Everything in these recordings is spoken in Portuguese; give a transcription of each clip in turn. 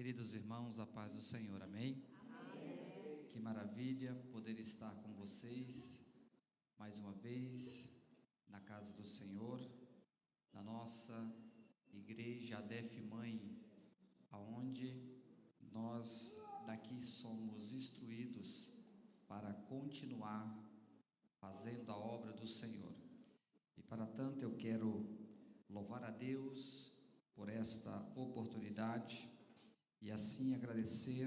Queridos irmãos, a paz do Senhor, amém? Amém. Que maravilha poder estar com vocês mais uma vez na casa do Senhor, na nossa igreja ADEF Mãe, aonde nós daqui somos instruídos para continuar fazendo a obra do Senhor. E para tanto eu quero louvar a Deus por esta oportunidade e assim agradecer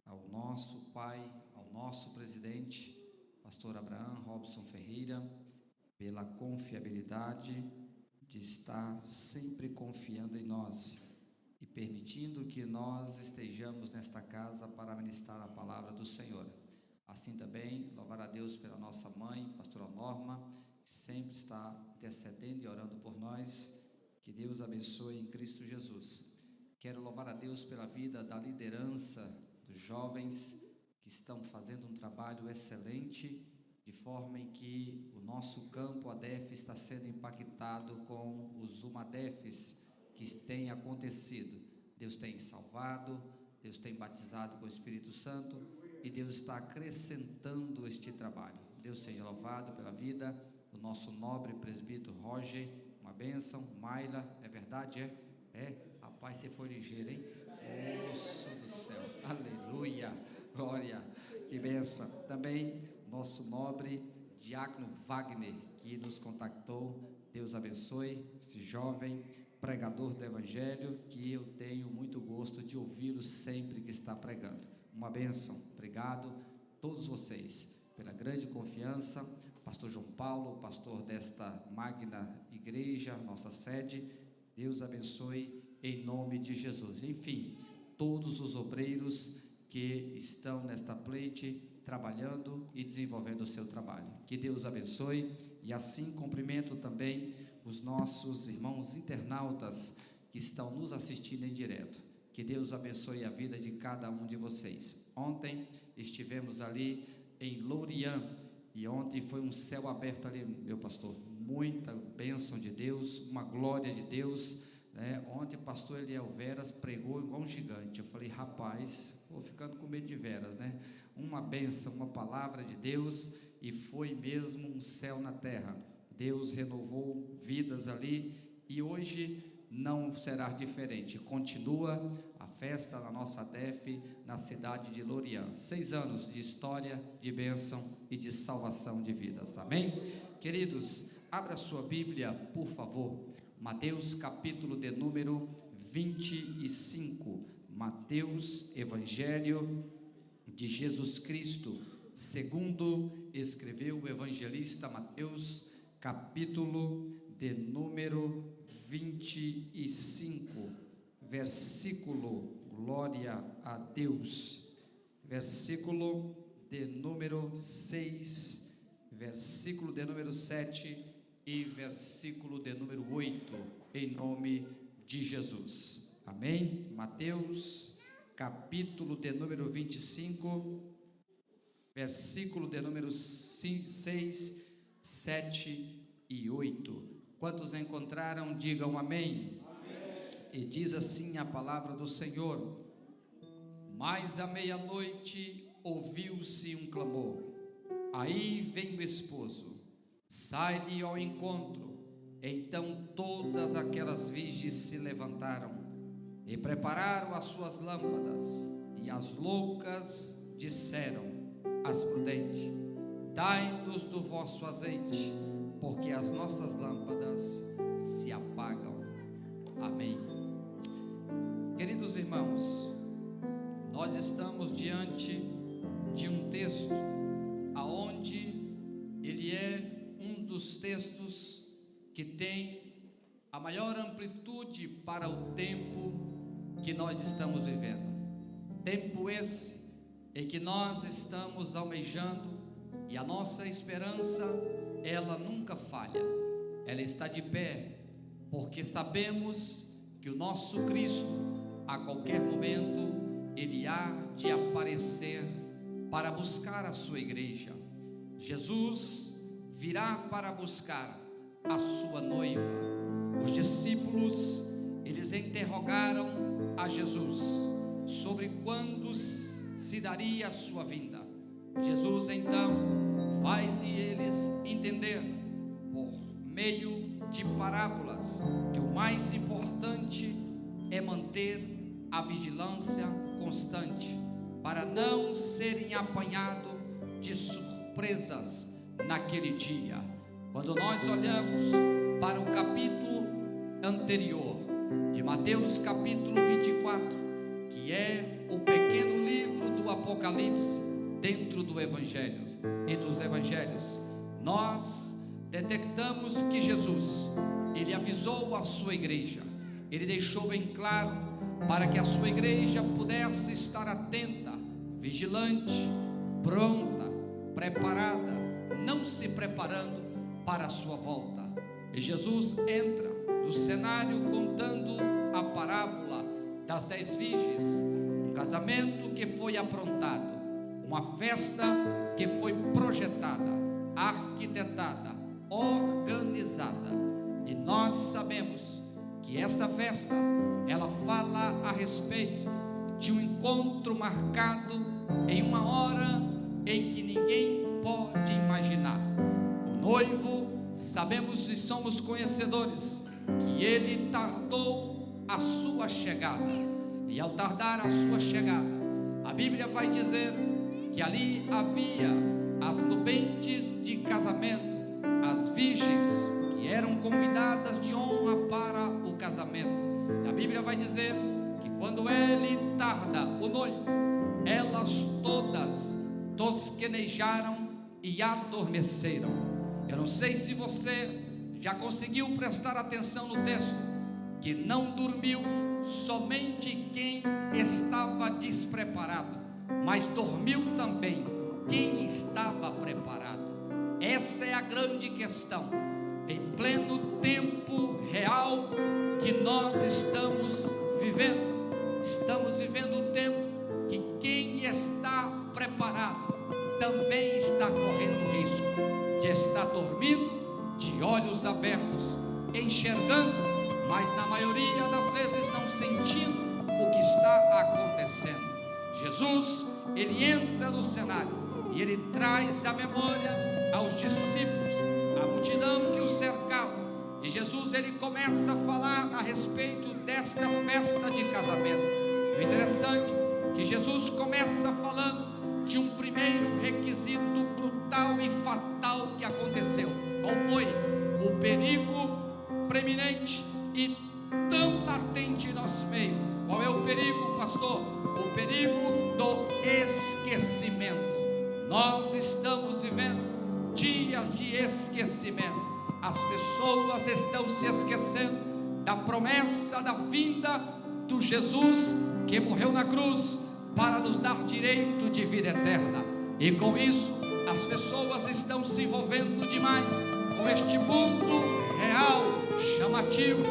ao nosso pai, ao nosso presidente, pastor Abraham Robson Ferreira, pela confiabilidade de estar sempre confiando em nós e permitindo que nós estejamos nesta casa para ministrar a palavra do Senhor. Assim também, louvar a Deus pela nossa mãe, pastora Norma, que sempre está intercedendo e orando por nós. Que Deus abençoe em Cristo Jesus. Quero louvar a Deus pela vida da liderança dos jovens que estão fazendo um trabalho excelente, de forma em que o nosso campo ADEF está sendo impactado com os UMADEFs que têm acontecido. Deus tem salvado, Deus tem batizado com o Espírito Santo e Deus está acrescentando este trabalho. Deus seja louvado pela vida do nosso nobre presbítero Roger, uma bênção. Maila, é verdade? Rapaz, você foi ligeiro, hein? Moço do céu, aleluia, glória, que bênção. Também nosso nobre diácono Wagner, que nos contactou. Deus abençoe esse jovem pregador do Evangelho, que eu tenho muito gosto de ouvi-lo sempre que está pregando. Uma bênção. Obrigado a todos vocês pela grande confiança. Pastor João Paulo, pastor desta magna igreja, nossa sede, Deus abençoe em nome de Jesus. Enfim, todos os obreiros que estão nesta pleite, trabalhando e desenvolvendo o seu trabalho. Que Deus abençoe e assim cumprimento também os nossos irmãos internautas que estão nos assistindo em direto. Que Deus abençoe a vida de cada um de vocês. Ontem estivemos ali em Lorian e ontem foi um céu aberto ali, meu pastor. Muita bênção de Deus, uma glória de Deus, né? Ontem o pastor Eliel Veras pregou igual um gigante. Eu falei, rapaz, vou ficando com medo de Veras, né? Uma bênção, uma palavra de Deus, e foi mesmo um céu na terra. Deus renovou vidas ali e hoje não será diferente. Continua a festa na nossa ADEF na cidade de Lorian. 6 anos de história, de bênção e de salvação de vidas. Amém? Queridos, abra sua Bíblia, por favor. Mateus capítulo de número 25. Mateus, Evangelho de Jesus Cristo, segundo escreveu o evangelista Mateus, capítulo de número 25, versículo, glória a Deus, versículo de número 6, versículo de número 7 e versículo de número 8, em nome de Jesus. Amém? Mateus capítulo de número 25, versículo de número 6, 7 e 8. Quantos encontraram, digam amém. Amém. E diz assim a palavra do Senhor: mas à meia-noite ouviu-se um clamor, aí vem o esposo, sai-lhe ao encontro. Então todas aquelas virgens se levantaram e prepararam as suas lâmpadas, e as loucas disseram às prudentes: dai-nos do vosso azeite, porque as nossas lâmpadas se apagam. Amém. Queridos irmãos, nós estamos diante de um texto aonde ele é um dos textos que tem a maior amplitude para o tempo que nós estamos vivendo. Tempo esse em que nós estamos almejando, e a nossa esperança, ela nunca falha, ela está de pé, porque sabemos que o nosso Cristo, a qualquer momento, ele há de aparecer para buscar a sua igreja. Jesus virá para buscar a sua noiva. Os discípulos, eles interrogaram a Jesus sobre quando se daria a sua vinda. Jesus então faz eles entender por meio de parábolas que o mais importante é manter a vigilância constante para não serem apanhados de surpresas naquele dia. Quando nós olhamos para o capítulo anterior de Mateus capítulo 24, que é o pequeno livro do Apocalipse dentro do Evangelho e dos Evangelhos, nós detectamos que Jesus, ele avisou a sua igreja, ele deixou bem claro para que a sua igreja pudesse estar atenta, vigilante, pronta, preparada, não se preparando para a sua volta. E Jesus entra no cenário contando a parábola das 10 virgens, um casamento que foi aprontado, uma festa que foi projetada, arquitetada, organizada. E nós sabemos que esta festa, ela fala a respeito de um encontro marcado em uma hora em que ninguém pode imaginar. O noivo, sabemos e somos conhecedores que ele tardou a sua chegada, e ao tardar a sua chegada, a Bíblia vai dizer que ali havia as nubentes de casamento, as virgens que eram convidadas de honra para o casamento. A Bíblia vai dizer que quando ele tarda, o noivo, elas todas tosquenejaram e adormeceram. Eu não sei se você já conseguiu prestar atenção no texto, que não dormiu somente quem estava despreparado, mas dormiu também quem estava preparado. Essa é a grande questão. Em pleno tempo real que nós estamos vivendo um tempo que quem está preparado também está correndo risco de estar dormindo, de olhos abertos, enxergando, mas na maioria das vezes não sentindo o que está acontecendo. Jesus, ele entra no cenário e ele traz a memória aos discípulos, a multidão que o cercava, e Jesus, ele começa a falar a respeito desta festa de casamento. O interessante é que Jesus começa falando de um primeiro requisito brutal e fatal que aconteceu. Qual foi? O perigo preeminente e tão latente em nosso meio. Qual é o perigo, pastor? O perigo do esquecimento. Nós estamos vivendo dias de esquecimento. As pessoas estão se esquecendo da promessa da vinda do Jesus que morreu na cruz para nos dar direito de vida eterna. E com isso, as pessoas estão se envolvendo demais com este mundo real, chamativo.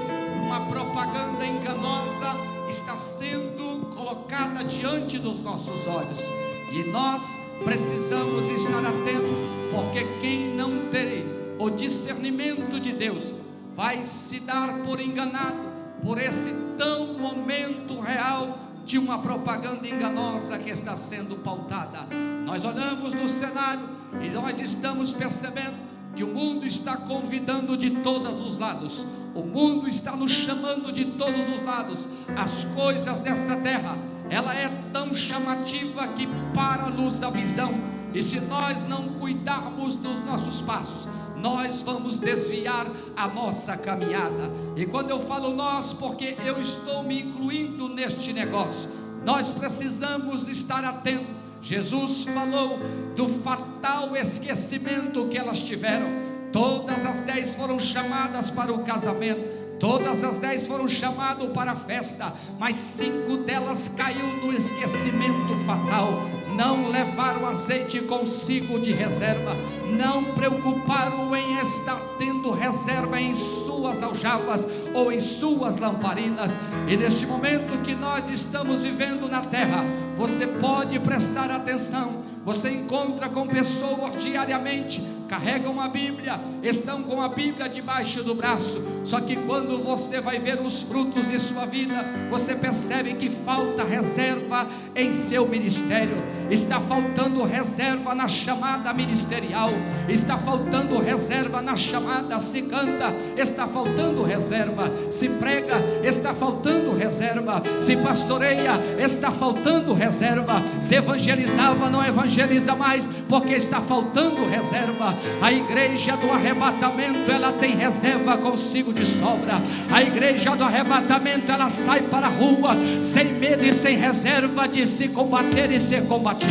Uma propaganda enganosa está sendo colocada diante dos nossos olhos, e nós precisamos estar atentos, porque quem não tem o discernimento de Deus vai se dar por enganado por esse tão momento real de uma propaganda enganosa que está sendo pautada. Nós olhamos no cenário e nós estamos percebendo que o mundo está convidando de todos os lados, o mundo está nos chamando de todos os lados. As coisas dessa terra, ela é tão chamativa que para-nos a visão, e se nós não cuidarmos dos nossos passos, nós vamos desviar a nossa caminhada. E quando eu falo nós, porque eu estou me incluindo neste negócio, nós precisamos estar atentos. Jesus falou do fatal esquecimento que elas tiveram. Todas as 10 foram chamadas para o casamento, todas as 10 foram chamadas para a festa, mas 5 delas caiu no esquecimento fatal. Não levaram azeite consigo de reserva, não preocuparam em estar tendo reserva em suas aljavas ou em suas lamparinas. E neste momento que nós estamos vivendo na terra, você pode prestar atenção. Você encontra com pessoas diariamente, carregam a Bíblia, estão com a Bíblia debaixo do braço, só que quando você vai ver os frutos de sua vida, você percebe que falta reserva em seu ministério, está faltando reserva na chamada ministerial, está faltando reserva na chamada. Se canta, está faltando reserva. Se prega, está faltando reserva. Se pastoreia, está faltando reserva. Se evangelizava, não evangeliza mais, porque está faltando reserva. A igreja do arrebatamento, ela tem reserva consigo de sobra. A igreja do arrebatamento, ela sai para a rua sem medo e sem reserva de se combater e ser combatido.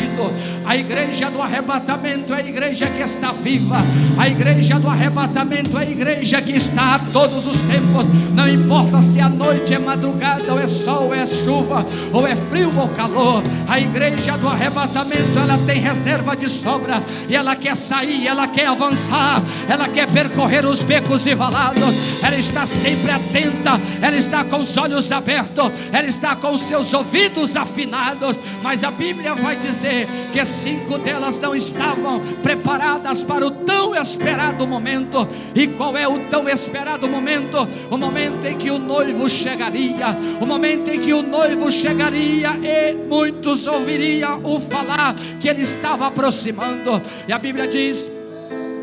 A igreja do arrebatamento é a igreja que está viva. A igreja do arrebatamento é a igreja que está a todos os tempos. Não importa se a noite é madrugada, ou é sol, ou é chuva, ou é frio ou calor. A igreja do arrebatamento, ela tem reserva de sobra, e ela quer sair, ela quer avançar, ela quer percorrer os becos e valados. Ela está sempre atenta, ela está com os olhos abertos, ela está com os seus ouvidos afinados. Mas a Bíblia vai dizer que 5 delas não estavam preparadas para o tão esperado momento. E qual é o tão esperado momento? O momento em que o noivo chegaria, o momento em que o noivo chegaria e muitos ouviriam o falar que ele estava aproximando. E a Bíblia diz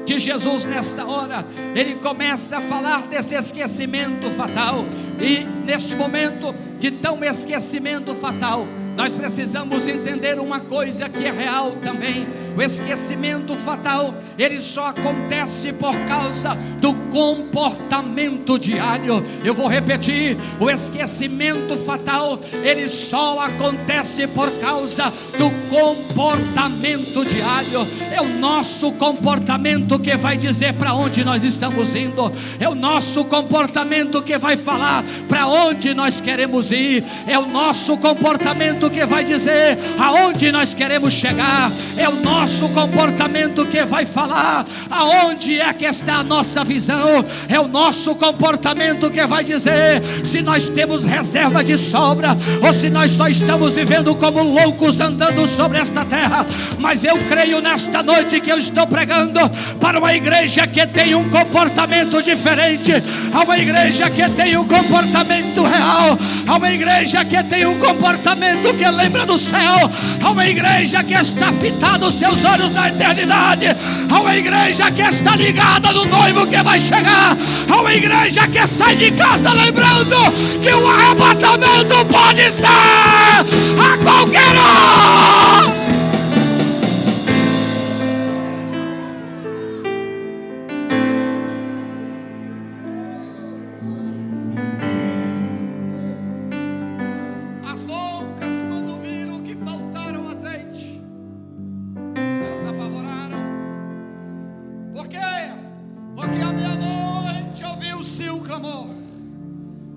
que Jesus, nesta hora, ele começa a falar desse esquecimento fatal. E neste momento de tão esquecimento fatal, nós precisamos entender uma coisa que é real também. O esquecimento fatal, ele só acontece por causa do comportamento diário. Eu vou repetir: o esquecimento fatal, ele só acontece por causa do comportamento diário. É o nosso comportamento que vai dizer para onde nós estamos indo. É o nosso comportamento que vai falar para onde nós queremos ir. É o nosso comportamento que vai dizer aonde nós queremos chegar. É o nosso comportamento que vai falar aonde é que está a nossa visão. É o nosso comportamento que vai dizer se nós temos reserva de sobra ou se nós só estamos vivendo como loucos andando sobre esta terra. Mas eu creio nesta noite que eu estou pregando para uma igreja que tem um comportamento diferente, a uma igreja que tem um comportamento real, a uma igreja que tem um comportamento que lembra do céu, a uma igreja que está fitada os seus olhos na eternidade, a uma igreja que está ligada no noivo que vai chegar, a uma igreja que sai de casa lembrando que o arrebatamento pode ser a qualquer hora.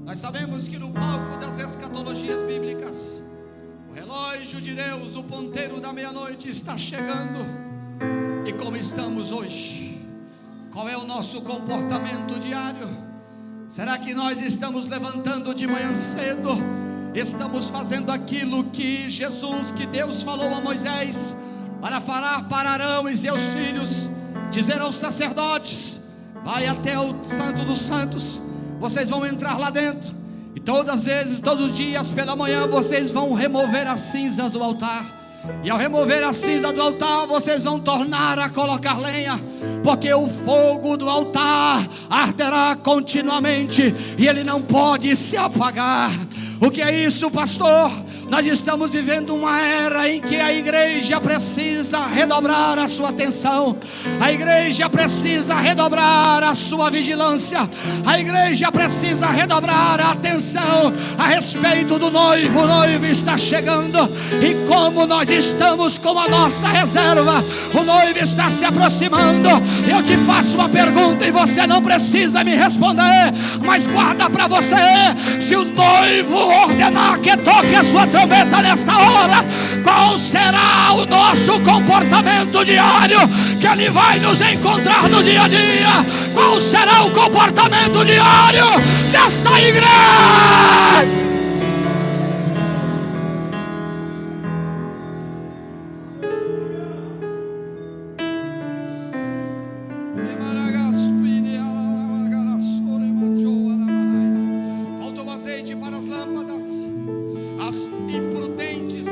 Nós sabemos que no palco das escatologias bíblicas, o relógio de Deus, o ponteiro da meia-noite está chegando. E como estamos hoje? Qual é o nosso comportamento diário? Será que nós estamos levantando de manhã cedo? Estamos fazendo aquilo que Jesus, que Deus falou a Moisés para falar para Arão e seus filhos, dizer aos sacerdotes: vai até o Santo dos Santos, vocês vão entrar lá dentro, e todas as vezes, todos os dias pela manhã, vocês vão remover as cinzas do altar. E ao remover a cinza do altar, vocês vão tornar a colocar lenha, porque o fogo do altar arderá continuamente e ele não pode se apagar. O que é isso, pastor? Nós estamos vivendo uma era em que a igreja precisa redobrar a sua atenção, a igreja precisa redobrar a sua vigilância, a igreja precisa redobrar a atenção a respeito do noivo. O noivo está chegando, e como nós estamos com a nossa reserva, o noivo está se aproximando, Eu te faço uma pergunta e você não precisa me responder, mas guarda para você: se o noivo ordenar que toque a sua trombeta nesta hora, qual será o nosso comportamento diário que Ele vai nos encontrar no dia a dia? Qual será o comportamento diário desta igreja? Faltou azeite para as lâmpadas. As imprudentes,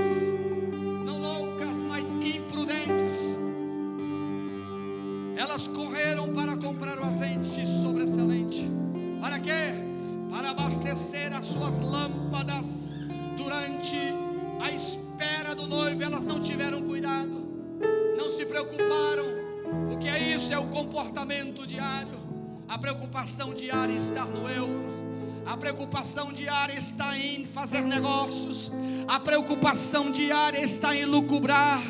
não loucas, mas imprudentes, elas correram para comprar o azeite sobressalente. Para quê? Para abastecer as suas lâmpadas durante a espera do noivo. Elas não tiveram cuidado, não se preocuparam. O que é isso? É o comportamento diário. A preocupação diária está no euro. A preocupação diária está em fazer negócios. A preocupação diária está em lucubrar.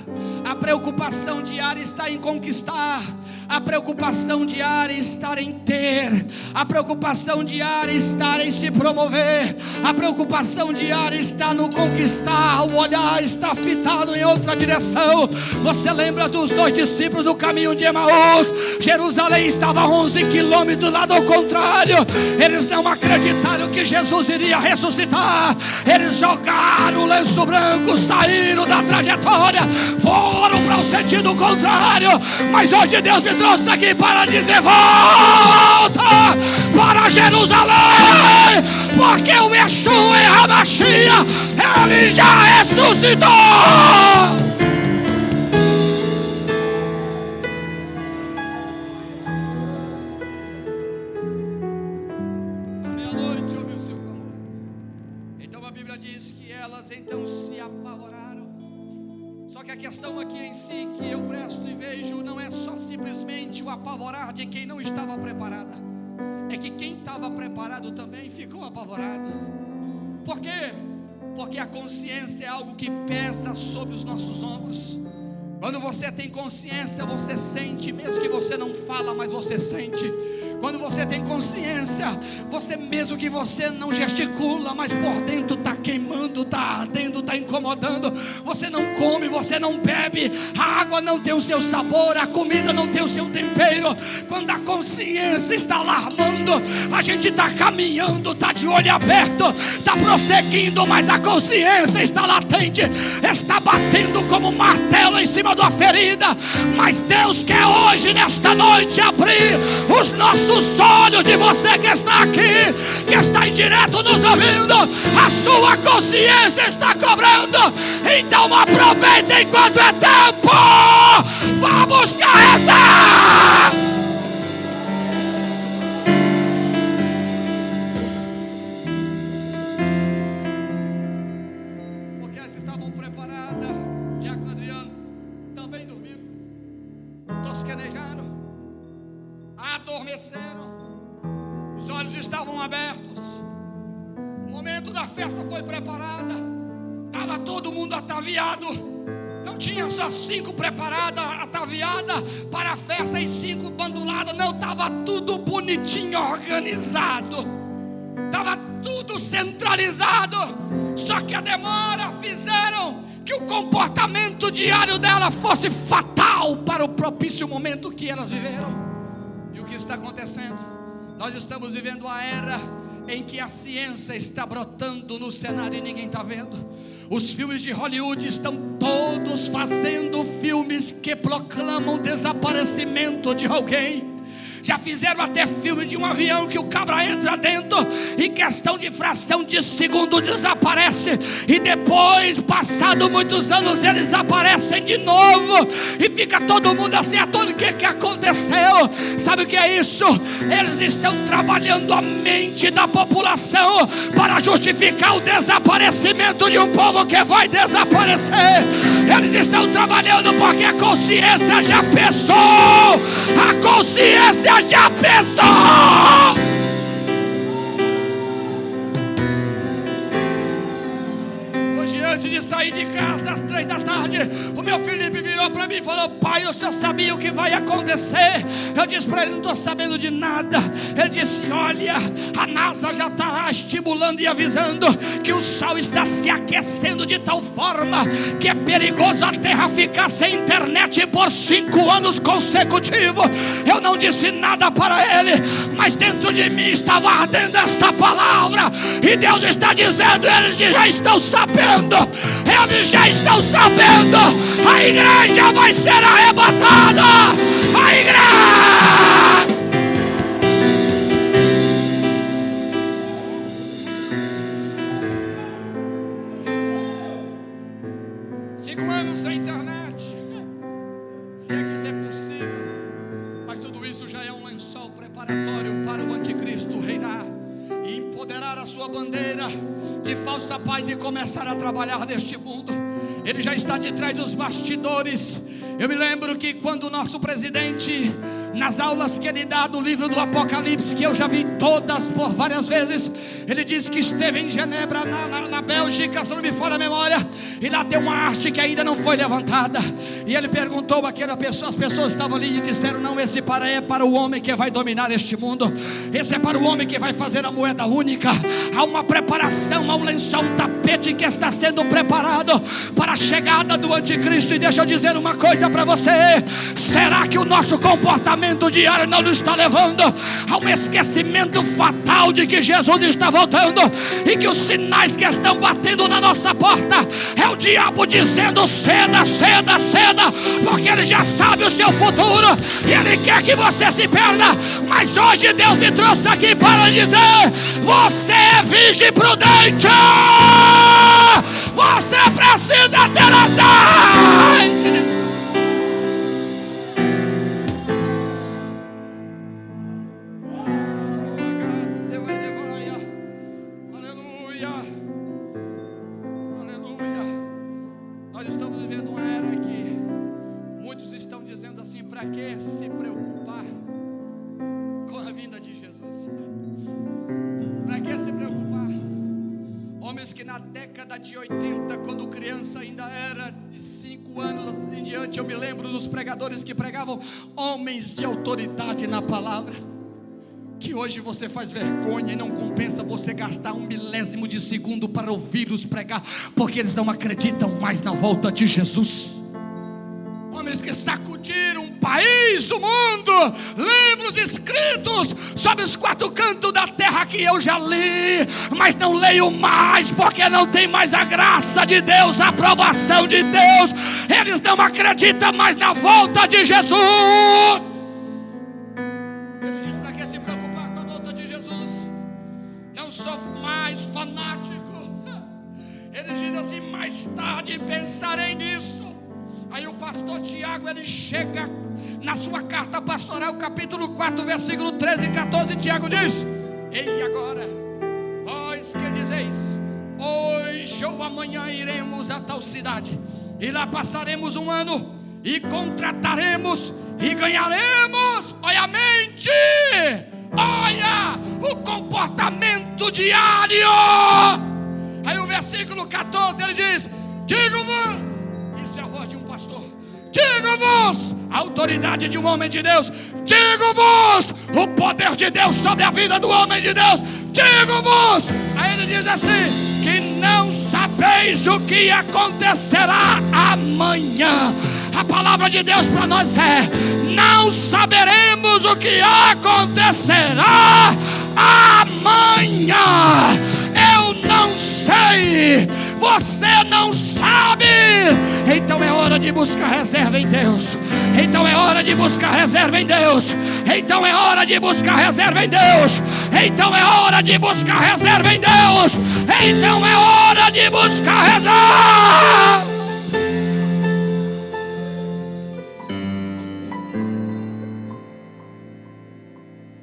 A preocupação diária está em conquistar. A preocupação diária está em ter. A preocupação diária está em se promover. A preocupação diária está no conquistar. O olhar está fitado em outra direção. Você lembra dos 2 discípulos do caminho de Emaús? Jerusalém estava a 11 quilômetros lá do contrário. Eles não acreditaram que Jesus iria ressuscitar. Eles jogaram o lenço branco, saíram da trajetória, foram para o sentido contrário. Mas hoje Deus me trouxe aqui para dizer: volta para Jerusalém, porque o Yeshua HaMashiach, Ele já ressuscitou. Então se apavoraram. Só que a questão aqui em si que eu presto e vejo não é só simplesmente o apavorar de quem não estava preparada, é que quem estava preparado também ficou apavorado. Por quê? Porque a consciência é algo que pesa sobre os nossos ombros. Quando você tem consciência, você sente, mesmo que você não fala, mas você sente. Quando você tem consciência, você, mesmo que você não gesticula, mas por dentro está queimando, está ardendo, está incomodando. Você não come, você não bebe, a água não tem o seu sabor, a comida não tem o seu tempero. Quando a consciência está alarmando, a gente está caminhando, está de olho aberto, está prosseguindo, mas a consciência está latente, está batendo como um martelo em cima de uma ferida. Mas Deus quer hoje, nesta noite, abrir os nossos olhos de você que está aqui, que está em direto nos ouvindo. A sua consciência está cobrando. Então aproveita enquanto é tempo. Vamos carregar. Porque elas estavam preparadas. Diácono Adriano, também dormiram, tosquenejaram, adormeceram, os olhos estavam abertos. O momento da festa foi preparada, estava todo mundo ataviado. Não tinha só 5 preparadas, ataviadas para a festa e 5 banduladas. Não, estava tudo bonitinho, organizado, estava tudo centralizado. Só que a demora fizeram que o comportamento diário dela fosse fatal para o propício momento que elas viveram. O que está acontecendo? Nós estamos vivendo a era em que a ciência está brotando no cenário e ninguém está vendo. Os filmes de Hollywood estão todos fazendo filmes que proclamam o desaparecimento de alguém. Já fizeram até filme de um avião que o cabra entra dentro, em questão de fração de segundo desaparece, e depois, passado muitos anos, eles aparecem de novo, e fica todo mundo assim atônito. O que aconteceu? Sabe o que é isso? Eles estão trabalhando a mente da população para justificar o desaparecimento de um povo que vai desaparecer. Eles estão trabalhando porque a consciência já pensou. A consciência já pensou. Hoje, antes antes de sair de casa às 3 da tarde, o meu Felipe virou para mim e falou: pai, o senhor sabia o que vai acontecer? Eu disse para ele: não estou sabendo de nada. Ele disse: olha, a NASA já está estimulando e avisando que o sol está se aquecendo de tal forma que é perigoso a terra ficar sem internet por 5 anos consecutivos. Eu não disse nada para ele, mas dentro de mim estava ardendo esta palavra, e Deus está dizendo: eles já estão sabendo, eles já estão sabendo, a igreja vai ser arrebatada, a igreja. 5 anos sem internet, se é que isso é possível, mas tudo isso já é um lençol preparatório para o anticristo reinar e empoderar a sua bandeira de falsa paz e começar a trabalhar neste mundo. Ele já está de trás dos bastidores. Eu me lembro que quando o nosso presidente, nas aulas que ele dá do livro do Apocalipse, que eu já vi todas por várias vezes, ele disse que esteve em Genebra, na Bélgica, se não me falha a memória, e lá tem uma arte que ainda não foi levantada. E ele perguntou àquela pessoa, as pessoas estavam ali e disseram: não, esse é para o homem que vai dominar este mundo, esse é para o homem que vai fazer a moeda única. Há uma preparação, há um lençol, um tapete que está sendo preparado para a chegada do anticristo. E deixa eu dizer uma coisa para você: será que o nosso comportamento diário não nos está levando a um esquecimento fatal de que Jesus está voltando, e que os sinais que estão batendo na nossa porta é o diabo dizendo: ceda, ceda, ceda, porque ele já sabe o seu futuro e ele quer que você se perda. Mas hoje Deus me trouxe aqui para dizer: você é virgem prudente, você precisa ter azeite. Para que se preocupar com a vinda de Jesus? Para que se preocupar? Homens que na década de 80, quando criança ainda era de 5 anos em diante, eu me lembro dos pregadores que pregavam, homens de autoridade na palavra, que hoje você faz vergonha e não compensa você gastar 1 milésimo de segundo para ouvi-los pregar, porque eles não acreditam mais na volta de Jesus. Homens que sacudiram o país, o mundo, livros escritos sobre os 4 cantos da terra que eu já li, mas não leio mais, porque não tem mais a graça de Deus, a aprovação de Deus. Eles não acreditam mais na volta de Jesus. Ele diz: para que se preocupar com a volta de Jesus? Não sou mais fanático. Ele diz assim: mais tarde pensarei nisso. Aí o pastor Tiago, ele chega na sua carta pastoral, capítulo 4, versículo 13 e 14, Tiago diz: ei, agora, vós que dizeis, hoje ou amanhã iremos a tal cidade, e lá passaremos 1 ano, e contrataremos, e ganharemos. Olha a mente, olha o comportamento diário. Aí o versículo 14, ele diz: digo-vos, isso é a voz de um pastor, digo-vos, a autoridade de um homem de Deus, digo-vos, o poder de Deus sobre a vida do homem de Deus, digo-vos. Aí ele diz assim: que não sabeis o que acontecerá amanhã. A palavra de Deus para nós é: não saberemos o que acontecerá amanhã. Eu não sei, você não sabe. Então é hora de buscar reserva em Deus. Então é hora de buscar reserva em Deus. Então é hora de buscar reserva em Deus. Então é hora de buscar reserva em Deus. Então é hora de buscar reserva.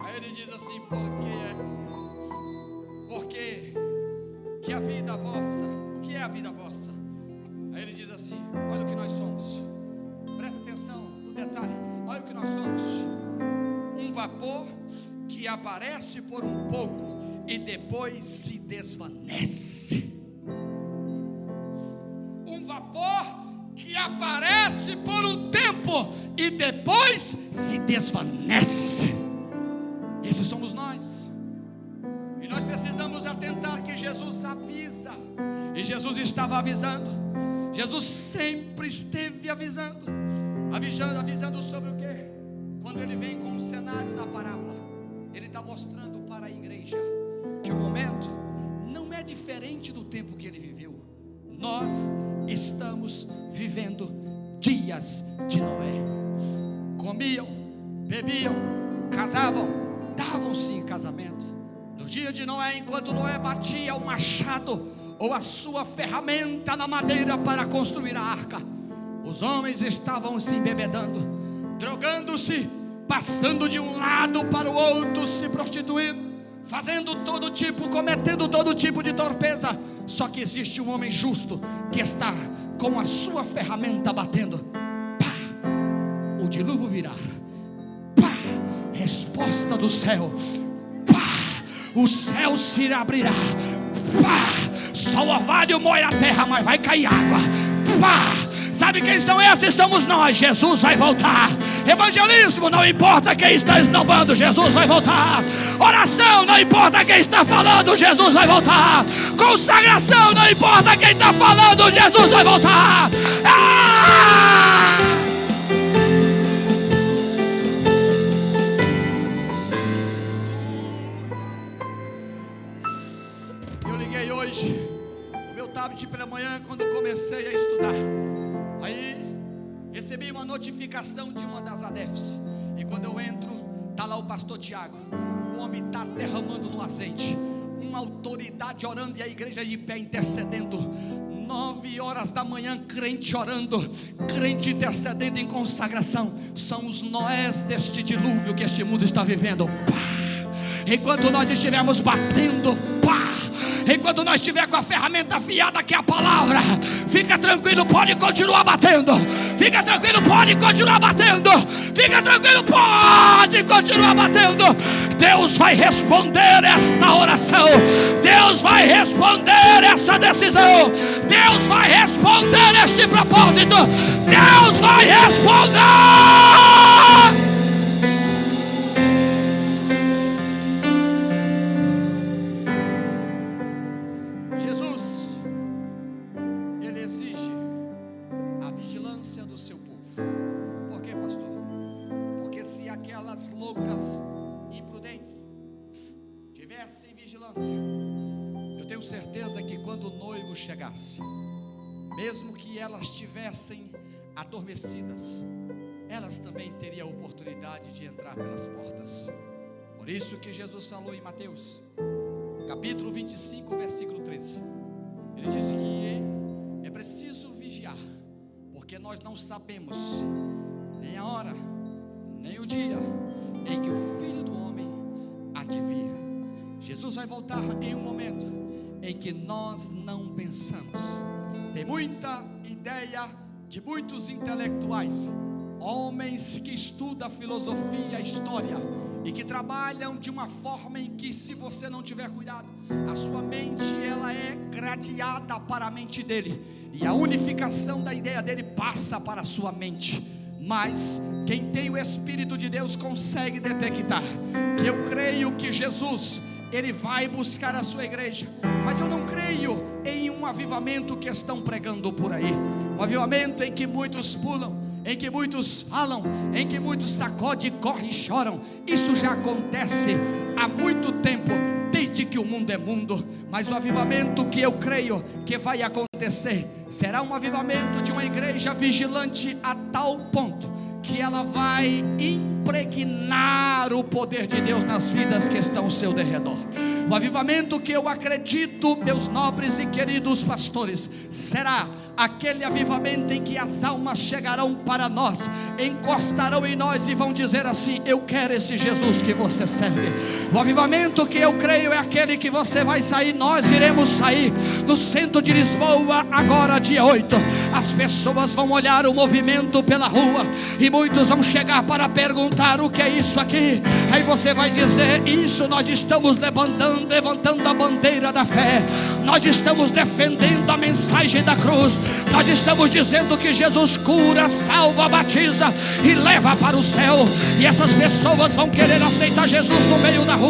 Aí ele diz assim: porque que a vida vossa, o que é a vida vossa? Aí ele diz assim: olha o que nós somos. Presta atenção no detalhe. Olha o que nós somos: um vapor que aparece por um pouco e depois se desvanece. aparece por um tempo e depois se desvanece. Esses somos nós. E nós precisamos atentar que Jesus avisa. E Jesus estava avisando. Jesus sempre esteve avisando. Avisando sobre o quê? Quando ele vem com o cenário da parábola, ele está mostrando para a igreja que o momento não é diferente do tempo que ele viveu. Nós estamos vivendo dias de Noé. Comiam, bebiam, casavam, davam-se em casamento. No dia de Noé, enquanto Noé batia o machado ou a sua ferramenta na madeira para construir a arca, os homens estavam se embebedando, drogando-se, passando de um lado para o outro, se prostituindo, cometendo todo tipo de torpeza. Só que existe um homem justo que está com a sua ferramenta batendo. Pá, o dilúvio virá. Pá, resposta do céu. Pá, o céu se abrirá. Pá, só o orvalho moe a terra, mas vai cair água. Pá, sabe quem são esses? Somos nós. Jesus vai voltar. Evangelismo, não importa quem está esnobando, Jesus vai voltar. Oração, não importa quem está falando, Jesus vai voltar. Consagração, não importa quem está falando, Jesus vai voltar. Eu liguei hoje o meu tablet pela manhã quando comecei a estudar. Aí recebi uma notificação de uma das ADEFs. E quando eu entro, está lá o pastor Tiago. O homem está derramando no azeite. Uma autoridade orando e a igreja de pé intercedendo. 9 horas da manhã, crente orando, crente intercedendo em consagração. São os Noés deste dilúvio que este mundo está vivendo. Pá! Enquanto nós estivermos batendo, pá! Enquanto nós estiver com a ferramenta afiada que é a palavra, fica tranquilo, pode continuar batendo. Fica tranquilo, pode continuar batendo. Fica tranquilo, pode continuar batendo. Deus vai responder esta oração. Deus vai responder essa decisão. Deus vai responder este propósito. Deus vai responder. Loucas, imprudentes, tivessem vigilância, eu tenho certeza que quando o noivo chegasse, mesmo que elas estivessem adormecidas, elas também teriam a oportunidade de entrar pelas portas. Por isso que Jesus falou em Mateus capítulo 25, versículo 13. Ele disse que é preciso vigiar, porque nós não sabemos nem a hora, nem o dia em que o Filho do Homem há de vir. Jesus vai voltar em um momento em que nós não pensamos. Tem muita ideia de muitos intelectuais, homens que estudam filosofia, história, e que trabalham de uma forma em que, se você não tiver cuidado, a sua mente ela é gradeada para a mente dele, e a unificação da ideia dele passa para a sua mente. Mas quem tem o Espírito de Deus consegue detectar que eu creio que Jesus, ele vai buscar a sua igreja, mas eu não creio em um avivamento que estão pregando por aí, um avivamento em que muitos pulam, em que muitos falam, em que muitos sacodem, correm e choram. Isso já acontece há muito tempo, desde que o mundo é mundo. Mas o avivamento que eu creio que vai acontecer será um avivamento de uma igreja vigilante a tal ponto que ela vai impregnar o poder de Deus nas vidas que estão ao seu derredor. O avivamento que eu acredito, meus nobres e queridos pastores, será aquele avivamento em que as almas chegarão para nós, encostarão em nós e vão dizer assim: eu quero esse Jesus que você serve. O avivamento que eu creio é aquele que você vai sair. Nós iremos sair no centro de Lisboa agora, dia 8. As pessoas vão olhar o movimento pela rua e muitos vão chegar para perguntar: o que é isso aqui? Aí você vai dizer: isso nós estamos levantando a bandeira da fé. Nós estamos defendendo a mensagem da cruz. Nós estamos dizendo que Jesus cura, salva, batiza e leva para o céu. E essas pessoas vão querer aceitar Jesus no meio da rua.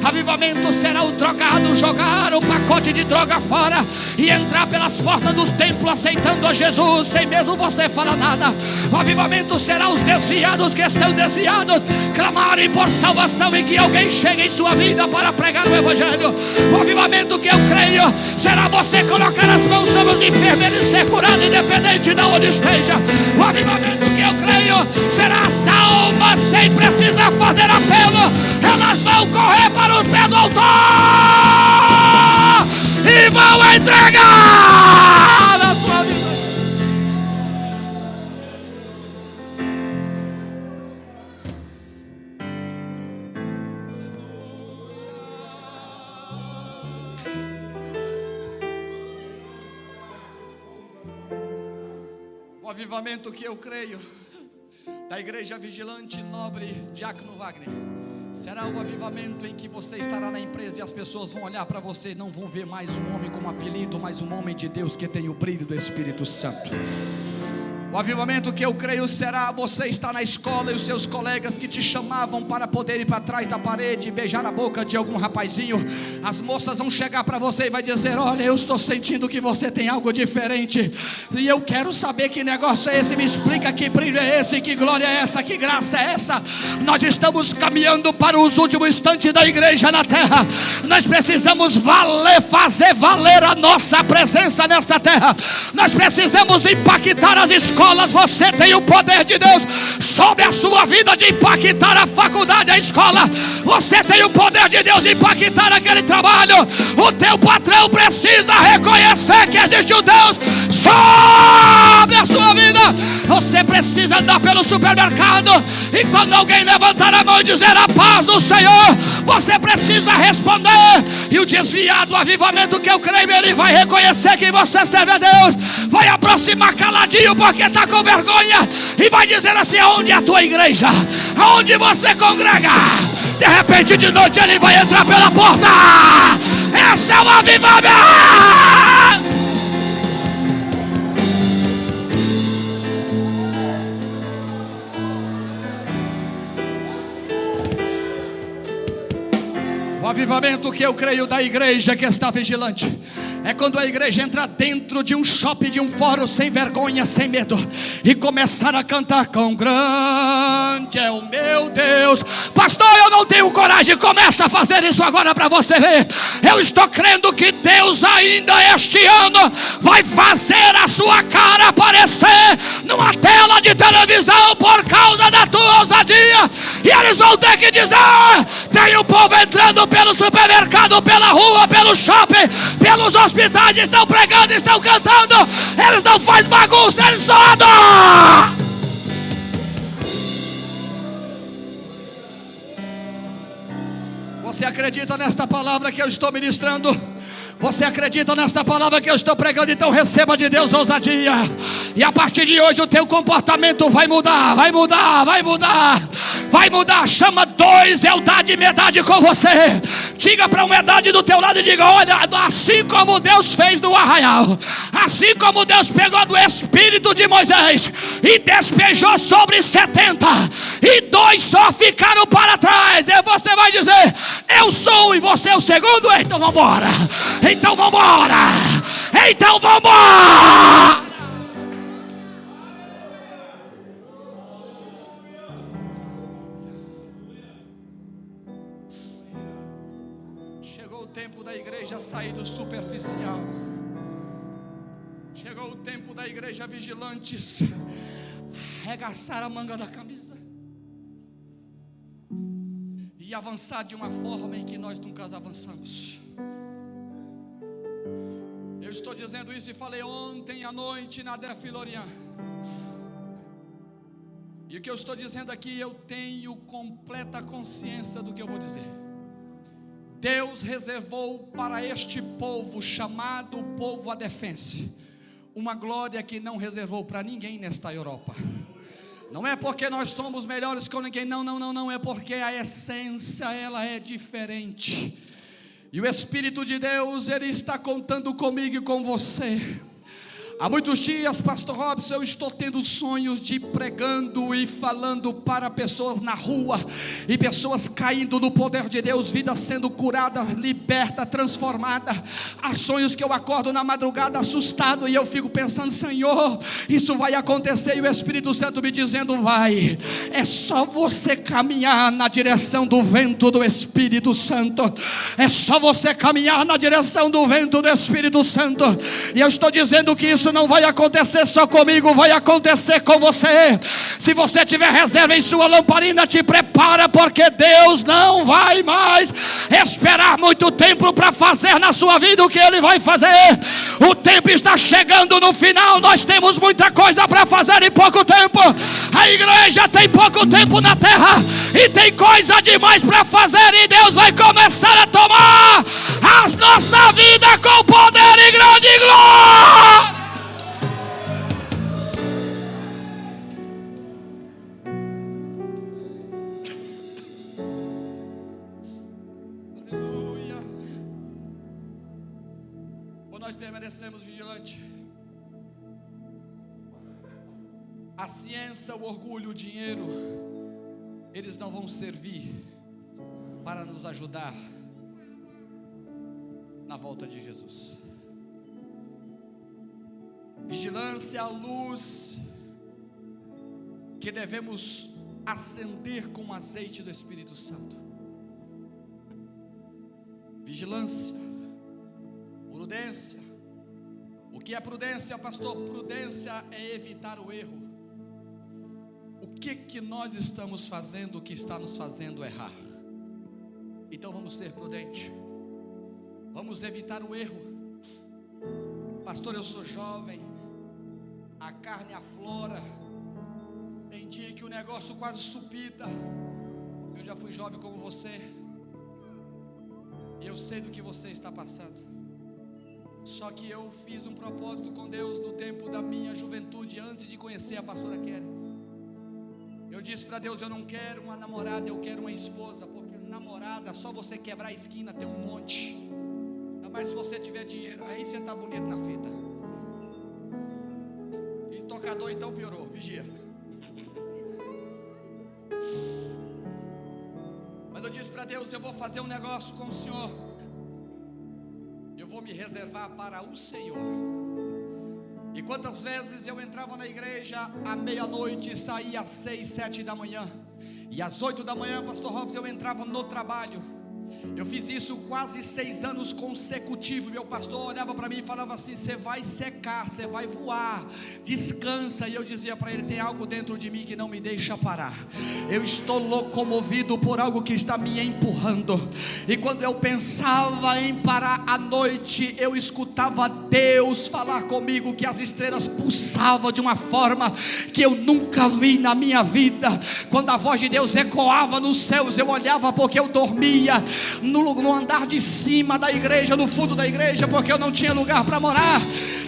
Avivamento será o drogado jogar o pacote de droga fora e entrar pelas portas dos templos aceitando a Jesus sem mesmo você falar nada. O avivamento será os desviados que estão desviados clamarem por salvação e que alguém chegue em sua vida para pregar o evangelho. O avivamento que eu creio será você colocar as mãos sobre os enfermos e ser curado independente de onde esteja. O avivamento que eu creio será as almas sem precisar fazer apelo. Elas vão correr para o pé do altar e vão entregar a sua vida. O avivamento que eu creio da Igreja Vigilante Nobre Diácono Wagner será o avivamento em que você estará na empresa e as pessoas vão olhar para você e não vão ver mais um homem como apelido, mas um homem de Deus que tem o brilho do Espírito Santo. O avivamento que eu creio será você estar na escola e os seus colegas que te chamavam para poder ir para trás da parede e beijar a boca de algum rapazinho. As moças vão chegar para você e vai dizer: olha, eu estou sentindo que você tem algo diferente e eu quero saber que negócio é esse. Me explica que brilho é esse, que glória é essa, que graça é essa. Nós estamos caminhando para os últimos instantes da igreja na terra. Nós precisamos fazer valer a nossa presença nesta terra. Nós precisamos impactar as escolas. Você tem o poder de Deus sobre a sua vida de impactar a faculdade, a escola. Você tem o poder de Deus de impactar aquele trabalho. O teu patrão precisa reconhecer que existe um Deus sobre a sua vida. Você precisa andar pelo supermercado e quando alguém levantar a mão e dizer a paz do Senhor, você precisa responder. E o desviado, o avivamento que eu creio, ele vai reconhecer que você serve a Deus, vai aproximar caladinho porque está com vergonha e vai dizer assim: aonde é a tua igreja? Aonde você congrega? De repente de noite ele vai entrar pela porta. Esse é o avivamento. O avivamento que eu creio da igreja que está vigilante é quando a igreja entra dentro de um shopping, de um fórum, sem vergonha, sem medo, e começar a cantar: quão grande é o meu Deus. Pastor, eu não tenho coragem. Começa a fazer isso agora para você ver. Eu estou crendo que Deus ainda este ano vai fazer a sua cara aparecer numa tela de televisão por causa da tua ousadia. E eles vão ter que dizer: tem um povo entrando pelo supermercado, pela rua, pelo shopping, pelos hospitais, estão pregando, estão cantando. Eles não fazem bagunça, eles só adoram. Você acredita nesta palavra que eu estou ministrando? Você acredita nesta palavra que eu estou pregando? Então receba de Deus ousadia. E a partir de hoje o teu comportamento vai mudar. Vai mudar, vai mudar. Vai mudar. Chama dois Eldade e Medade com você. Diga para uma Medade do teu lado e diga: olha, assim como Deus fez no arraial, assim como Deus pegou do espírito de Moisés e despejou sobre 70, e 2 só ficaram para trás, e você vai dizer: eu sou e você é o segundo. Então vamos embora. Então vamos embora. Então vamos embora. Chegou o tempo da igreja sair do superficial. Chegou o tempo da igreja vigilantes arregaçar a manga da camisa e avançar de uma forma em que nós nunca avançamos. Eu estou dizendo isso e falei ontem à noite na Def Lorient. E o que eu estou dizendo aqui, eu tenho completa consciência do que eu vou dizer. Deus reservou para este povo, chamado povo adefense, uma glória que não reservou para ninguém nesta Europa. Não é porque nós somos melhores que ninguém, não, é porque a essência, ela é diferente. E o Espírito de Deus, Ele está contando comigo e com você. Há muitos dias, pastor Robson, eu estou tendo sonhos de pregando e falando para pessoas na rua, e pessoas caindo no poder de Deus, vidas sendo curadas, libertas, transformadas. Há sonhos que eu acordo na madrugada assustado, e eu fico pensando: Senhor, isso vai acontecer, e o Espírito Santo me dizendo: vai, é só você caminhar na direção do vento do Espírito Santo, é só você caminhar na direção do vento do Espírito Santo. E eu estou dizendo que isso não vai acontecer só comigo, vai acontecer com você. Se você tiver reserva em sua lamparina, te prepara, porque Deus não vai mais esperar muito tempo para fazer na sua vida o que Ele vai fazer. O tempo está chegando no final, nós temos muita coisa para fazer em pouco tempo. A igreja tem pouco tempo na terra e tem coisa demais para fazer, e Deus vai começar a tomar a nossa vida com poder e grande glória. Nós permanecemos vigilantes. A ciência, o orgulho, o dinheiro, eles não vão servir para nos ajudar na volta de Jesus. Vigilância é a luz que devemos acender com o azeite do Espírito Santo. Vigilância, prudência. O que é prudência, pastor? Prudência é evitar o erro. O que nós estamos fazendo que está nos fazendo errar? Então vamos ser prudentes, vamos evitar o erro. Pastor, eu sou jovem, a carne aflora, tem dia que o negócio quase supita. Eu já fui jovem como você, e eu sei do que você está passando. Só que eu fiz um propósito com Deus no tempo da minha juventude, antes de conhecer a pastora Kelly. Eu disse para Deus: eu não quero uma namorada, eu quero uma esposa. Porque namorada, só você quebrar a esquina tem um monte. Mas se você tiver dinheiro, aí você está bonito na fita. E tocador então piorou, vigia. Mas eu disse para Deus: eu vou fazer um negócio com o Senhor. Eu vou me reservar para o Senhor. E quantas vezes eu entrava na igreja à meia-noite e saía às 6, 7 da manhã. E às 8 da manhã, pastor Robson, eu entrava no trabalho. Eu fiz isso quase 6 anos consecutivos. Meu pastor olhava para mim e falava assim: você vai secar, você vai voar, descansa. E eu dizia para ele: tem algo dentro de mim que não me deixa parar. Eu estou locomovido por algo que está me empurrando. E quando eu pensava em parar à noite, eu escutava Deus falar comigo que as estrelas pulsavam de uma forma que eu nunca vi na minha vida. Quando a voz de Deus ecoava nos céus, eu olhava, porque eu dormia no andar de cima da igreja, no fundo da igreja, porque eu não tinha lugar para morar.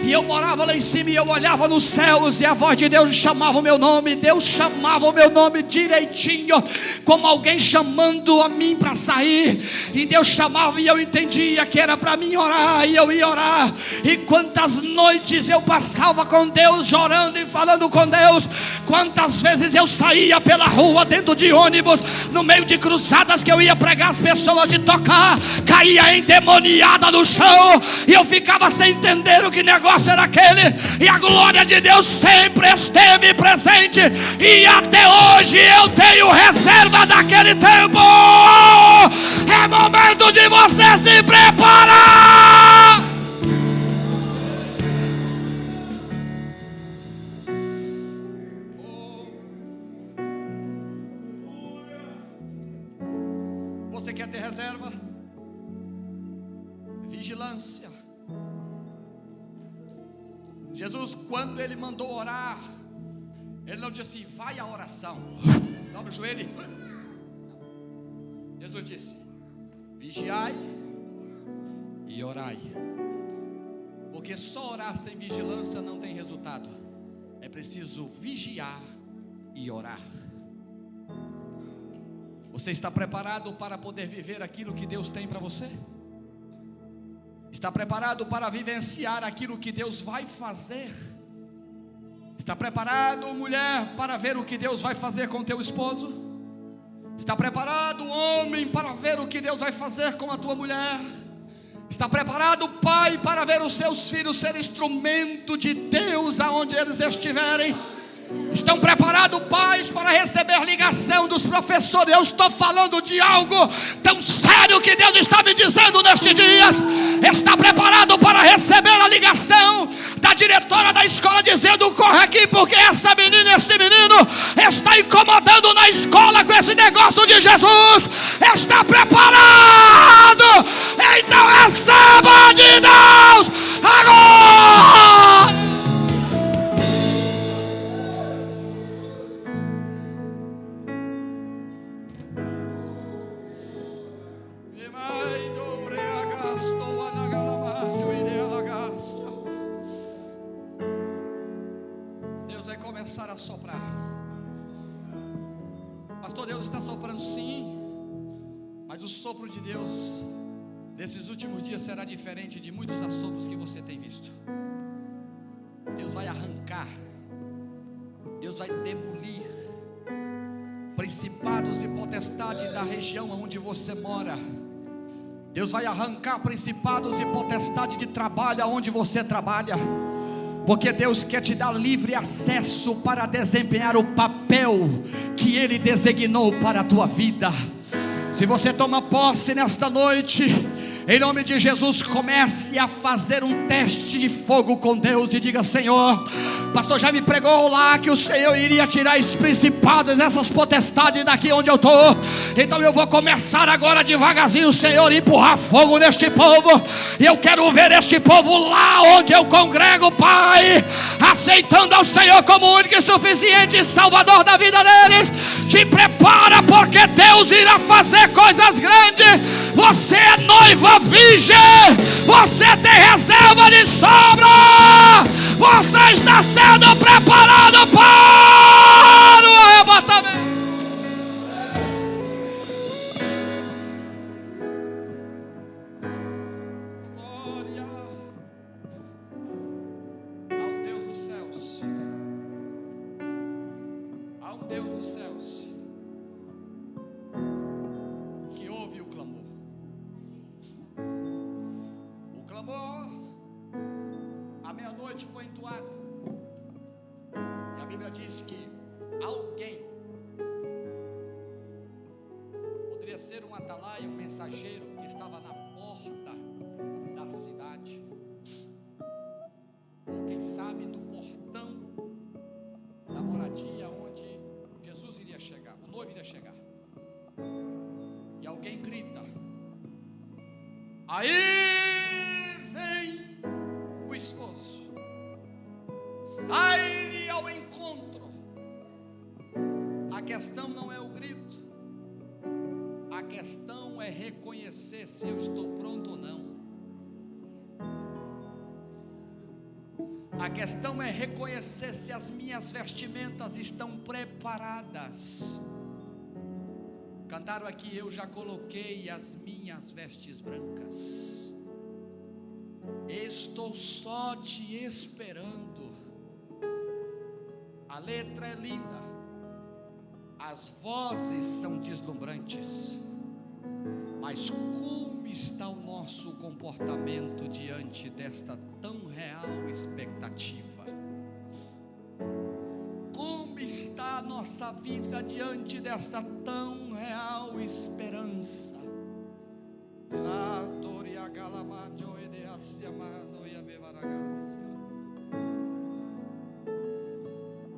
E eu morava lá em cima, e eu olhava nos céus, e a voz de Deus chamava o meu nome. Deus chamava o meu nome direitinho, como alguém chamando a mim para sair. E Deus chamava, e eu entendia que era para mim orar, e eu ia orar. E quantas noites eu passava com Deus, orando e falando com Deus. Quantas vezes eu saía pela rua, dentro de ônibus, no meio de cruzadas que eu ia pregar, as pessoas de tocar, caía endemoniada no chão, e eu ficava sem entender o que negócio era aquele. E a glória de Deus sempre esteve presente, e até hoje eu tenho reserva daquele tempo. É momento de você se preparar. Você quer ter reserva? Vigilância. Jesus, quando Ele mandou orar, Ele não disse assim: vai à oração, dobra o joelho. Jesus disse: Vigiai e orai. Porque só orar sem vigilância não tem resultado. É preciso vigiar e orar. Você está preparado para poder viver aquilo que Deus tem para você? Está preparado para vivenciar aquilo que Deus vai fazer? Está preparado, mulher, para ver o que Deus vai fazer com teu esposo? Está preparado, homem, para ver o que Deus vai fazer com a tua mulher? Está preparado, pai, para ver os seus filhos ser instrumento de Deus aonde eles estiverem? Estão preparados, pais, para receber ligação dos professores? Eu estou falando de algo tão sério que Deus está me dizendo nestes dias. Está preparado para receber a ligação da diretora da escola dizendo: corre aqui, porque essa menina, esse menino está incomodando na escola com esse negócio de Jesus? Está preparado? Então receba de Deus agora. Deus vai começar a soprar. Pastor, Deus está soprando sim, mas o sopro de Deus desses últimos dias será diferente de muitos assopros que você tem visto. Deus vai arrancar, Deus vai demolir principados e potestades da região onde você mora. Deus vai arrancar principados e potestades de trabalho onde você trabalha, porque Deus quer te dar livre acesso para desempenhar o papel que Ele designou para a tua vida. Se você toma posse nesta noite, em nome de Jesus, comece a fazer um teste de fogo com Deus e diga: Senhor, pastor já me pregou lá que o Senhor iria tirar esses principados, essas potestades daqui onde eu estou. Então eu vou começar agora devagarzinho, Senhor, empurrar fogo neste povo. E eu quero ver este povo lá onde eu congrego, Pai, aceitando ao Senhor como único e suficiente Salvador da vida deles. Te prepara, porque Deus irá fazer coisas grandes. Você é noiva virgem, você tem reserva de sobra, você está sendo preparado para o arrebatamento. Glória ao Deus dos céus, ao Deus dos céus, que ouve o clamor. À meia-noite foi entoado, e a Bíblia diz que alguém, poderia ser um atalaia, um mensageiro que estava na porta da cidade, ou quem sabe no portão da moradia onde Jesus iria chegar, o noivo iria chegar, e alguém grita: aí vem o esposo, sai-lhe ao encontro. A questão não é o grito, a questão é reconhecer se eu estou pronto ou não. A questão é reconhecer se as minhas vestimentas estão preparadas. Cantaram aqui: eu já coloquei as minhas vestes brancas, estou só te esperando. A letra é linda, as vozes são deslumbrantes, mas como está o nosso comportamento diante desta tão real expectativa? Como está a nossa vida diante dessa tão real esperança?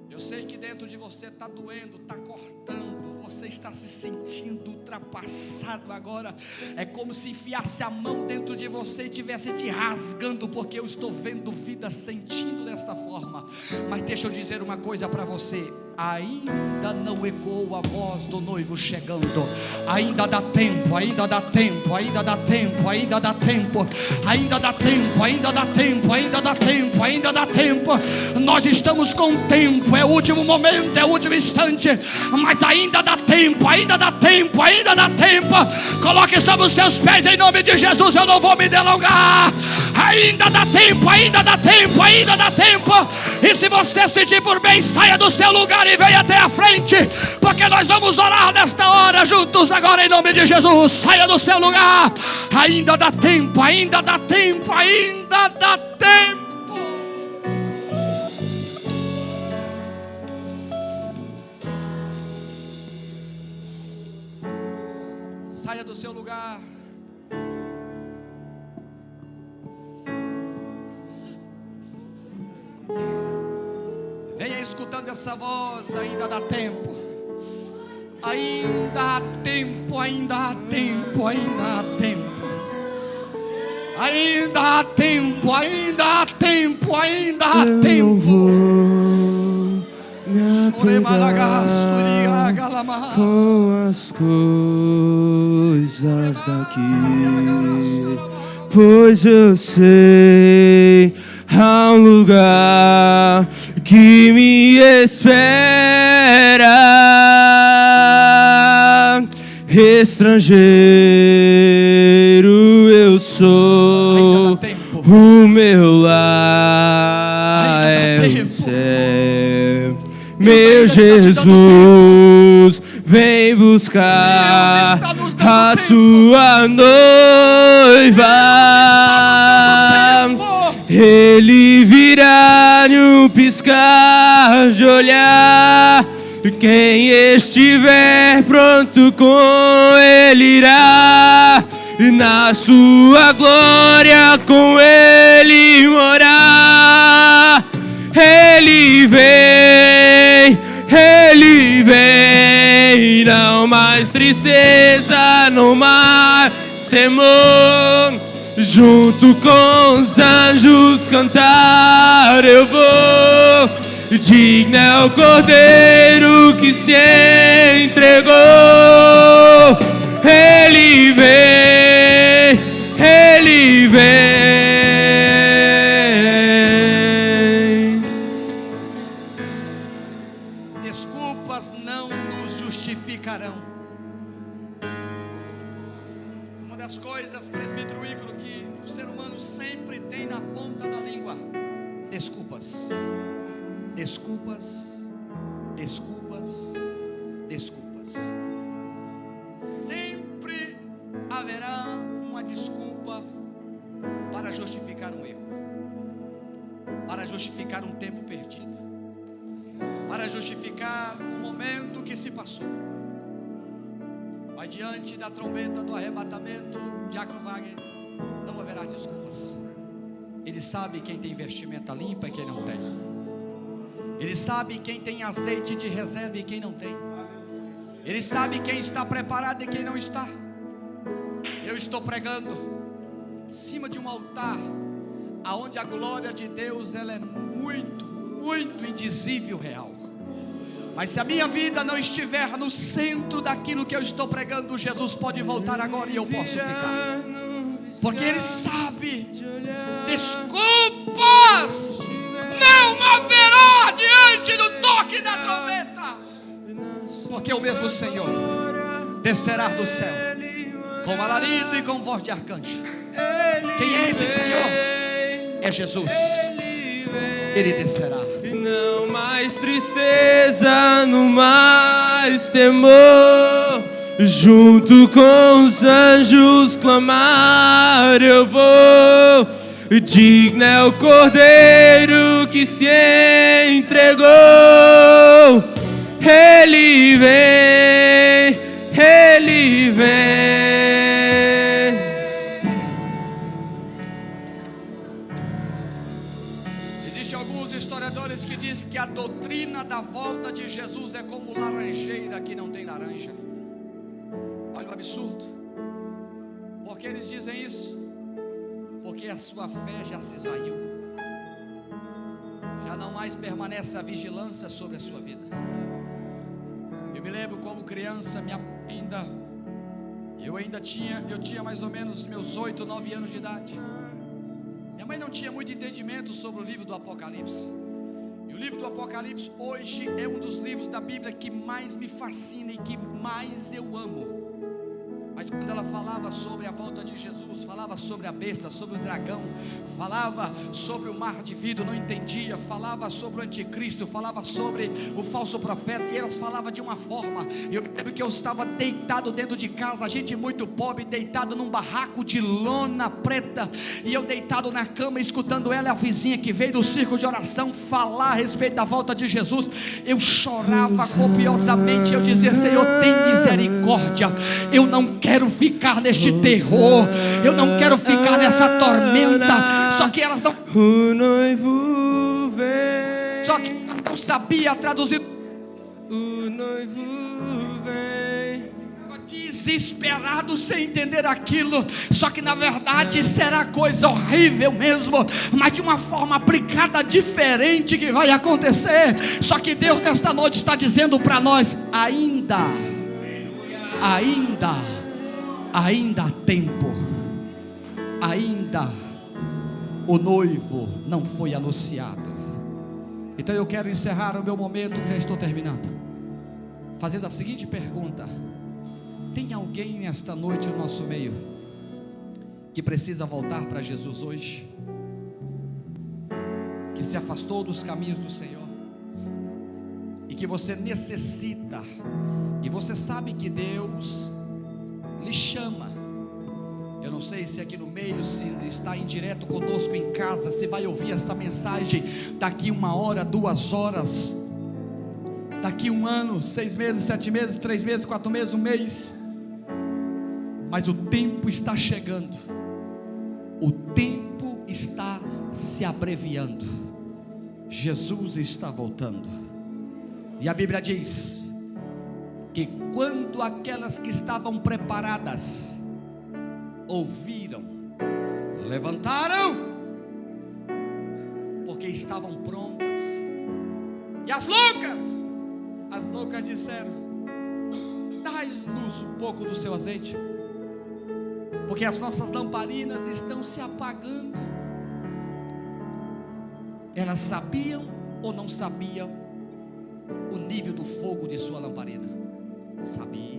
Eu Eu sei que dentro de você está doendo, está cortando, você está se sentindo ultrapassado agora. É como se enfiasse a mão dentro de você e estivesse te rasgando, porque eu estou vendo vida sentindo desta forma. Mas deixa eu dizer uma coisa para você: ainda não ecoou a voz do noivo chegando. Ainda dá tempo, ainda dá tempo, ainda dá tempo, ainda dá tempo, ainda dá tempo, ainda dá tempo, ainda dá tempo, ainda dá tempo. Nós estamos com tempo, é o último momento, é o último instante, mas ainda dá tempo, ainda dá tempo, ainda dá tempo. Coloque sobre os seus pés em nome de Jesus, eu não vou me delongar. Ainda dá tempo, ainda dá tempo, ainda dá tempo. E se você sentir por bem, saia do seu lugar e venha até a frente, porque nós vamos orar nesta hora juntos agora em nome de Jesus. Saia do seu lugar. Ainda dá tempo, ainda dá tempo, ainda dá tempo. Saia do seu lugar. Venha escutando essa voz. Ainda dá tempo, ainda há tempo, ainda há tempo, ainda há tempo, ainda há tempo, ainda há tempo, ainda há tempo. Me apegar com as coisas daqui, pois eu sei há um lugar que me espera. Estrangeiro eu sou, o meu lar é o céu. Meu Jesus vem buscar a sua noiva. Ele virá num piscar de olhar. Quem estiver pronto com ele irá, e na sua glória com ele morar. Ele vem, não mais tristeza, não mais temor. Junto com os anjos cantar eu vou. Digno é o Cordeiro que se entregou. Ele vem, ele vem. Desculpas não nos justificarão. Uma das coisas, presbítero Ícaro, que o ser humano sempre tem na ponta da língua: desculpas. Desculpas, desculpas, desculpas. Sempre haverá uma desculpa para justificar um erro, para justificar um tempo perdido, para justificar um momento que se passou. Mas diante da trombeta do arrebatamento, Diácono Wagner, não haverá desculpas. Ele sabe quem tem vestimenta limpa e quem não tem. Ele sabe quem tem azeite de reserva e quem não tem. Ele sabe quem está preparado e quem não está. Eu estou pregando em cima de um altar aonde a glória de Deus ela é muito, muito indizível, real. Mas se a minha vida não estiver no centro daquilo que eu estou pregando, Jesus pode voltar agora e eu posso ficar. Porque Ele sabe. Desculpas não haverá diante do toque da trombeta, porque o mesmo Senhor descerá do céu com alarido e com voz de arcanjo. Quem é esse Senhor? É Jesus. Ele descerá. E não mais tristeza, não mais temor. Junto com os anjos clamar eu vou. Digno é o Cordeiro que se entregou. Ele vem, Ele vem. Existem alguns historiadores que dizem que a dor doutrina da volta de Jesus é como laranjeira que não tem laranja. Olha o absurdo. Por que eles dizem isso? Porque a sua fé já se esvaiu. Já não mais permanece a vigilância sobre a sua vida. Eu me lembro como criança, eu tinha mais ou menos meus 8, 9 anos de idade. Minha mãe não tinha muito entendimento sobre o livro do Apocalipse. E o livro do Apocalipse hoje é um dos livros da Bíblia que mais me fascina e que mais eu amo. Mas quando ela falava sobre a volta de Jesus, falava sobre a besta, sobre o dragão, falava sobre o mar de vidro, não entendia, falava sobre o anticristo, falava sobre o falso profeta, e elas falavam de uma forma. Eu lembro que eu estava deitado dentro de casa, gente muito pobre, deitado num barraco de lona preta, e eu deitado na cama, escutando ela e a vizinha que veio do círculo de oração falar a respeito da volta de Jesus. Eu chorava copiosamente, eu dizia: Senhor, tem misericórdia, eu não quero ficar neste terror, eu não quero ficar nessa tormenta. Só que elas não, o noivo vem, só que elas não sabiam traduzir. O noivo vem, desesperado sem entender aquilo. Só que na verdade será coisa horrível mesmo, mas de uma forma aplicada diferente que vai acontecer. Só que Deus nesta noite está dizendo para nós: ainda há tempo, ainda o noivo não foi anunciado. Então eu quero encerrar o meu momento, que já estou terminando, fazendo a seguinte pergunta: tem alguém nesta noite no nosso meio que precisa voltar para Jesus hoje? Que se afastou dos caminhos do Senhor e que você necessita, e você sabe que Deus lhe chama. Eu não sei se aqui no meio, se está em direto conosco em casa, se vai ouvir essa mensagem daqui 1 hora, 2 horas, daqui 1 ano, 6 meses, 7 meses, 3 meses, 4 meses, 1 mês. Mas o tempo está chegando, o tempo está se abreviando, Jesus está voltando. E a Bíblia diz que quando aquelas que estavam preparadas ouviram, levantaram, porque estavam prontas. E as loucas disseram: dai-nos um pouco do seu azeite, porque as nossas lamparinas estão se apagando. Elas sabiam ou não sabiam o nível do fogo de sua lamparina? Sabia.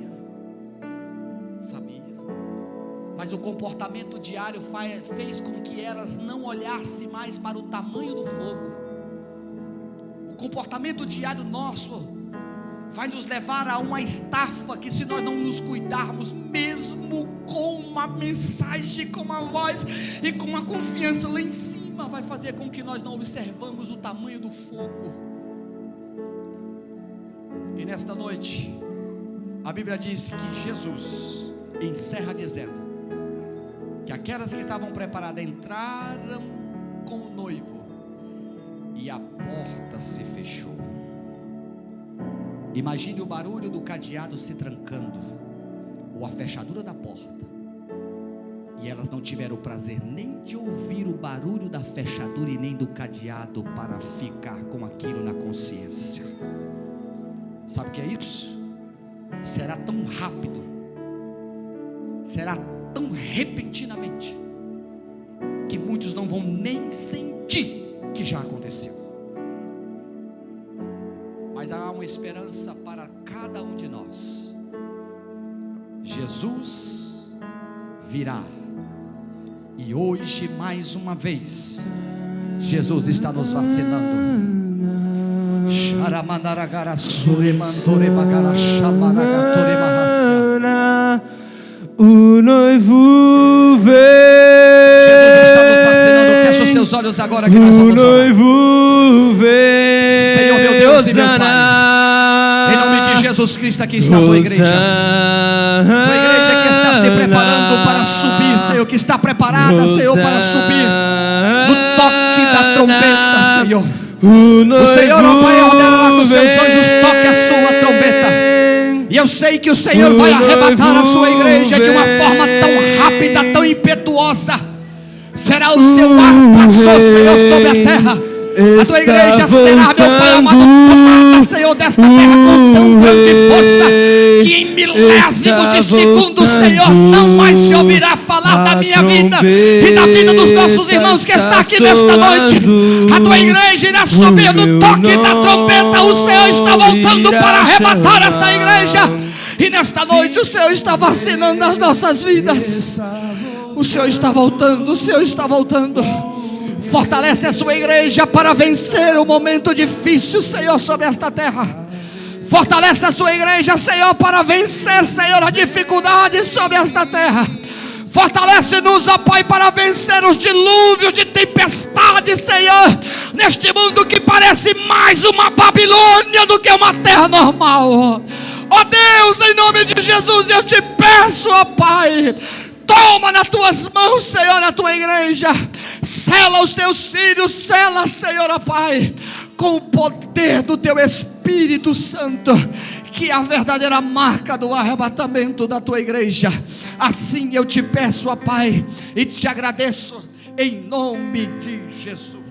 Mas o comportamento diário fez com que elas não olhassem mais para o tamanho do fogo. O comportamento diário nosso vai nos levar a uma estafa que, se nós não nos cuidarmos, mesmo com uma mensagem, com uma voz e com uma confiança lá em cima, vai fazer com que nós não observamos o tamanho do fogo. E nesta noite a Bíblia diz que Jesus encerra dizendo que aquelas que estavam preparadas entraram com o noivo e a porta se fechou. Imagine o barulho do cadeado se trancando, ou a fechadura da porta, e elas não tiveram o prazer nem de ouvir o barulho da fechadura e nem do cadeado para ficar com aquilo na consciência. Sabe o que é isso? Será tão rápido, será tão repentinamente, que muitos não vão nem sentir que já aconteceu. Mas há uma esperança para cada um de nós. Jesus virá, e hoje mais uma vez Jesus está nos vacinando. O noivo vem. Jesus está nos vacinando. Fecha os seus olhos agora que nós vamos orar. O noivo vem. Senhor meu Deus e meu Pai, em nome de Jesus Cristo, aqui está a tua igreja. Tua igreja que está se preparando para subir, Senhor, que está preparada, Senhor, para subir no toque da trombeta, Senhor. O Senhor, ó Pai, ordenará que os seus anjos toquem a sua trombeta. E eu sei que o Senhor vai arrebatar a sua igreja de uma forma tão rápida, tão impetuosa. Será o seu ar passou, Senhor, sobre a terra. A tua igreja será, meu Pai amado, tomada, Senhor, desta terra com tão grande força que em milésimos de segundo, Senhor, não mais se ouvirá falar da minha vida e da vida dos nossos irmãos que está aqui nesta noite. A tua igreja irá subir no toque da trombeta. O Senhor está voltando para arrebatar esta igreja. E nesta noite o Senhor está vacinando as nossas vidas. O Senhor está voltando, o Senhor está voltando. Fortalece a sua igreja para vencer o momento difícil, Senhor, sobre esta terra. Fortalece a sua igreja, Senhor, para vencer, Senhor, a dificuldade sobre esta terra. Fortalece-nos, ó Pai, para vencer os dilúvios de tempestade, Senhor, neste mundo que parece mais uma Babilônia do que uma terra normal. Ó Deus, em nome de Jesus, eu te peço, ó Pai, toma nas tuas mãos, Senhor, a tua igreja. Sela os teus filhos, sela, Senhor, ó Pai, com o poder do teu Espírito Santo, que é a verdadeira marca do arrebatamento da tua igreja. Assim eu te peço, ó Pai, e te agradeço, em nome de Jesus.